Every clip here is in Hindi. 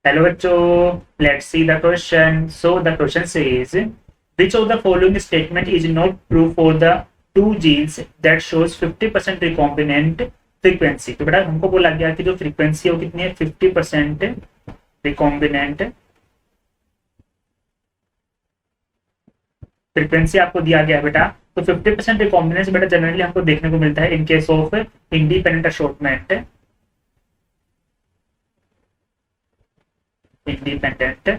हेलो बच्चों, let's see the question. So the question says which of the following statement is not true for the two genes that shows 50% recombinant frequency. तो बेटा हमको बोला गया कि जो फ्रीक्वेंसी है वो कितनी है, 50% रिकॉम्बिनेंट फ्रीक्वेंसी आपको दिया गया है बेटा. तो 50% रिकॉम्बिनेंस बेटा जनरली हमको देखने को मिलता है in case of independent assortment. Independent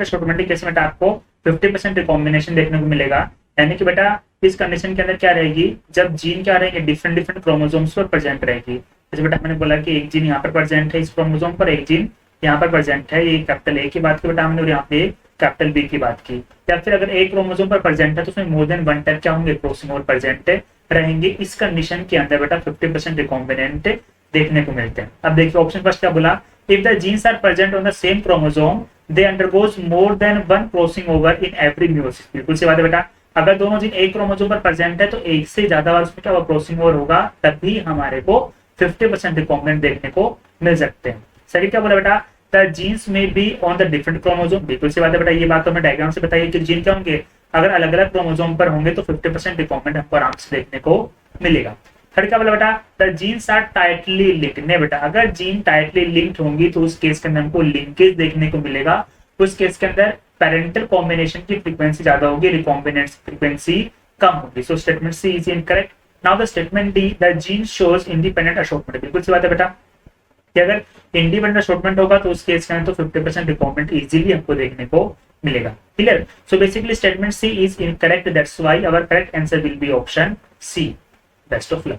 assortment के केस में आपको 50% रिकॉम्बिनेशन देखने को मिलेगा. यानी कि बेटा इस कंडीशन के अंदर क्या रहेगी, जब जीन क्या रहेंगे डिफरेंट डिफरेंट क्रोमोसोम्स पर प्रेजेंट रहेगी. जैसे बेटा मैंने बोला कि एक जीन यहाँ पर प्रेजेंट है इस क्रोमोसोम पर, एक जीन यहाँ पर प्रेजेंट है, ये कैपिटल ए की बात की बेटा हमने, और यहाँ पे कैपिटल बी की बात की. या फिर अगर एक क्रोमोसोम पर प्रेजेंट है तो उसमें मोर देन वन टाइप क्या होंगे, क्रॉसिंग ओवर प्रेजेंट रहेंगे. इस कंडीशन के अंदर बेटा 50% रिकॉम्बिनेंट देखने को मिलते हैं. अब देखिए ऑप्शन फर्स्ट क्या बोला, if the genes are present on the same chromosome they undergoes more than one crossing over in every meiosis. बिल्कुल सी बात है बेटा, अगर दोनों जीन एक क्रोमोसोम पर प्रेजेंट है तो एक से ज्यादा बार उसमें क्या होगा, क्रॉसिंग ओवर होगा, तभी हमारे को 50% रिकॉम्बिनेंट देखने को मिल सकते हैं. सही क्या बोला बेटा, द जीन्स में be on the different chromosome. बिल्कुल सी बात है बेटा, ये बात तो मैं डायग्राम से बताइए कि जीन क्या होंगे, अगर अलग अलग क्रोमोसोम पर होंगे तो 50% रिकॉम्बिनेंट हमको आराम से देखने को मिलेगा. थर्ड क्या बोला बेटा, the genes are tightly linked. नहीं बेटा, अगर जीन टाइटली लिंक्ड होंगी तो उस केस के अंदर हमको लिंकेज देखने को मिलेगा. उस केस के अंदर पेरेंटल कॉम्बिनेशन की फ्रीक्वेंसी ज्यादा होगी, रिकॉम्बिनेंट फ्रीक्वेंसी कम होगी. So statement C is incorrect. Now the statement D, the gene shows independent assortment. बिल्कुल सी बात है बेटा कि अगर इंडिपेंडेंट अशॉर्टमेंट होगा तो उस केस के अंदर तो 50% रिकॉम्बिनेंट इजीली हमको देखने को मिलेगा. Clear. So basically statement C is incorrect, that's why our correct answer will be option C. Best of luck.